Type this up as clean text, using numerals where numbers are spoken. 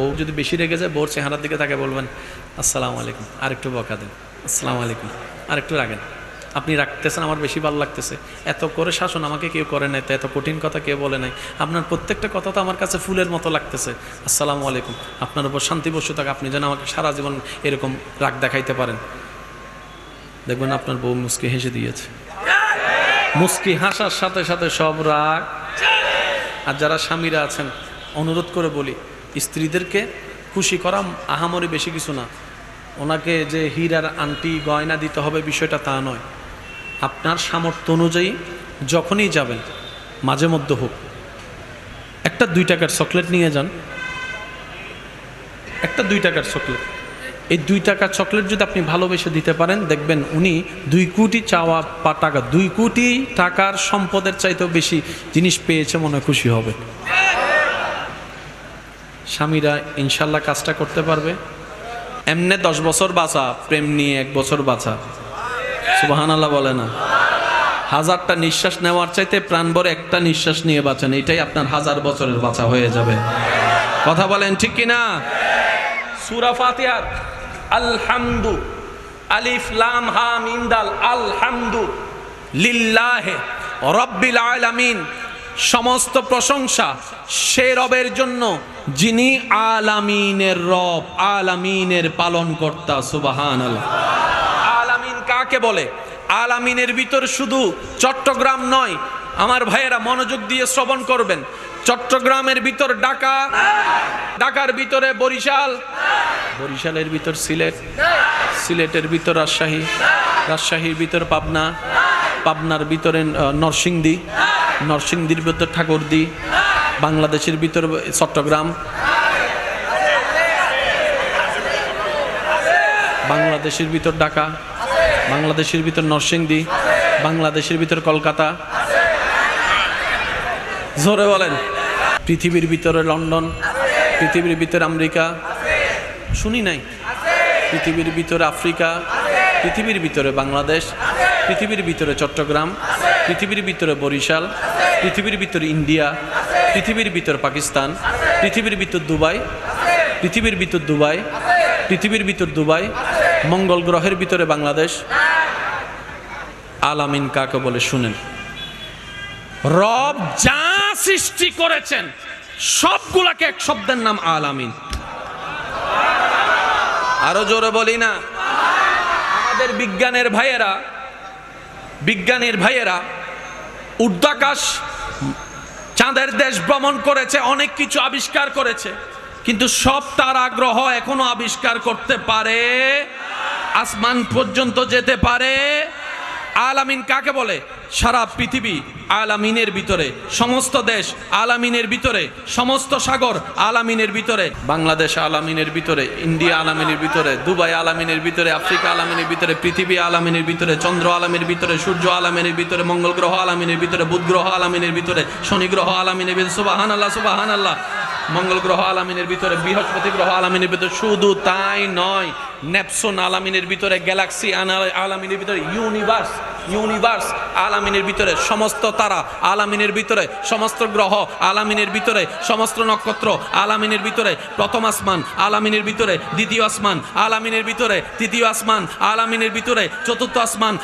বউ যদি বেশি রেগে যায়, বউর চেহারার দিকে তাকে বলবেন আসসালামু আলাইকুম, আরেকটু বকা দেন, আসসালামু আলাইকুম, আরেকটু রাখেন, আপনি রাখতেছেন, আমার বেশি ভালো লাগতেছে, এত করে শাসন আমাকে কেউ করে নাই, তো এত কঠিন কথা কেউ বলে নাই, আপনার প্রত্যেকটা কথা তো আমার কাছে ফুলের মতো লাগতেছে, আসসালামু আলাইকুম, আপনার উপর শান্তি বসে থাকে, আপনি যেন আমাকে সারা জীবন এরকম রাগ দেখাইতে পারেন। দেখবেন আপনার বউ মুস্কি হেসে দিয়েছে। মুস্কি হাসার সাথে সাথে সব রাগ। আর যারা স্বামীরা আছেন, অনুরোধ করে বলি, স্ত্রীদেরকে খুশি করা আহামরি বেশি কিছু না। ওনাকে যে হীরার আংটি গয়না দিতে হবে বিষয়টা তা নয়। আপনার সামর্থ্য অনুযায়ী যখনই যাবেন, মাঝে মধ্যে হোক, একটা 2 টাকার চকলেট নিয়ে যান, একটা 2 টাকার চকলেট। এই 2 টাকার চকলেট যদি আপনি ভালোবেসে দিতে পারেন, দেখবেন উনি 2 কোটি চাওয়া টাকা, 2 কোটি টাকার সম্পদের চাইতেও বেশি জিনিস পেয়েছে, মনে খুশি হবে। স্বামীরা ইনশাল্লাহ কাজটা করতে পারবে। এমনে 10 বছর বাঁচা, প্রেম নিয়ে 1 বছর বাঁচা, সুবহানাল্লাহ বলে না? 1000টা নিঃশ্বাস নেওয়ার চাইতে প্রাণ ভরে একটা নিঃশ্বাস নিয়ে বাঁচেন, এটাই আপনার 1000 বছরের বাঁচা হয়ে যাবে। কথা বলেন ঠিক কিনা? সূরা ফাতিহার আলহামদু, আলিফ লাম হা মিম দাল, আলহামদু লিল্লাহি রাব্বিল আলামিন, সমস্ত প্রশংসা সে রবের জন্য যিনি আলামিনের রব, আলামিনের পালনকর্তা। সুবহানাল্লাহ। আলামিন কাকে বলে? আলামিনের ভিতর শুধু চট্টগ্রাম নয়, আমার ভাইয়েরা মনোযোগ দিয়ে শ্রবণ করবেন। চট্টগ্রামের ভিতর ঢাকা, ঢাকার ভিতরে বরিশাল, বরিশালের ভিতর সিলেট, সিলেটের ভিতর রাজশাহী, রাজশাহীর ভিতর পাবনা, পাবনার ভিতরে নরসিংদী, নরসিংদীর ভিতর ঠাকুরদী, বাংলাদেশের ভিতর চট্টগ্রাম, বাংলাদেশের ভিতর ঢাকা, বাংলাদেশের ভিতর নরসিংদী, বাংলাদেশের ভিতর কলকাতা। জোরে বলেন। পৃথিবীর ভিতরে লন্ডন, পৃথিবীর ভিতরে আমেরিকা, শুনি নাই? পৃথিবীর ভিতরে আফ্রিকা, পৃথিবীর ভিতরে বাংলাদেশ, পৃথিবীর ভিতরে চট্টগ্রাম, পৃথিবীর ভিতরে বরিশাল, পৃথিবীর ভিতরে ইন্ডিয়া, পৃথিবীর ভিতর পাকিস্তান, পৃথিবীর ভিতর দুবাই, পৃথিবীর ভিতর দুবাই, পৃথিবীর ভিতর দুবাই, মঙ্গল গ্রহের ভিতরে বাংলাদেশ। আলামিন কাকে বলে শুনেন। রব যা সৃষ্টি করেছেন সবগুলাকে এক শব্দের নাম আলামিন। আরো জোরে বলি না? আমাদের বিজ্ঞানের ভাইয়েরা, বিজ্ঞানীর ভাইয়েরা ঊর্ধ্বাকাশ, চাঁদের দেশ ভ্রমণ করেছে, অনেক কিছু আবিষ্কার করেছে, কিন্তু সব তারা গ্রহ এখনো আবিষ্কার করতে পারে, আসমান পর্যন্ত যেতে পারে। আলামিন কাকে বলে? সারা পৃথিবী আলামিনের ভিতরে, সমস্ত দেশ আলামিনের ভিতরে, সমস্ত সাগর আলামিনের ভিতরে, বাংলাদেশ আলামিনের ভিতরে, ইন্ডিয়া আলামিনের ভিতরে, দুবাই আলামিনের ভিতরে, আফ্রিকা আলামিনের ভিতরে, পৃথিবী আলামিনের ভিতরে, চন্দ্র আলামিনের ভিতরে, সূর্য আলামিনের ভিতরে, মঙ্গল গ্রহ আলামিনের ভিতরে, বুধ গ্রহ আলামিনের ভিতরে, শনি গ্রহ আলামিনের ভিতরে। সুবহানাল্লাহ, সুবহানাল্লাহ। মঙ্গল গ্রহ আলামিনের ভিতরে, বৃহস্পতি গ্রহ আলামিনের ভিতরে। শুধু তাই নয়, নেপসুন আলামিনের ভিতরে, গ্যালাক্সি আলামিনের ভিতরে, ইউনিভার্স, ইউনিভার্স আলামিনের ভিতরে, সমস্ত তারা আলামিনের ভিতরে, সমস্ত গ্রহ আলামিনের ভিতরে, সমস্ত নক্ষত্র আলামিনের ভিতরে, প্রথম আসমান আলামিনের ভিতরে, দ্বিতীয় আসমান আলামিনের ভিতরে, তৃতীয় আসমান আলামিনের ভিতরে, চতুর্থ আসমান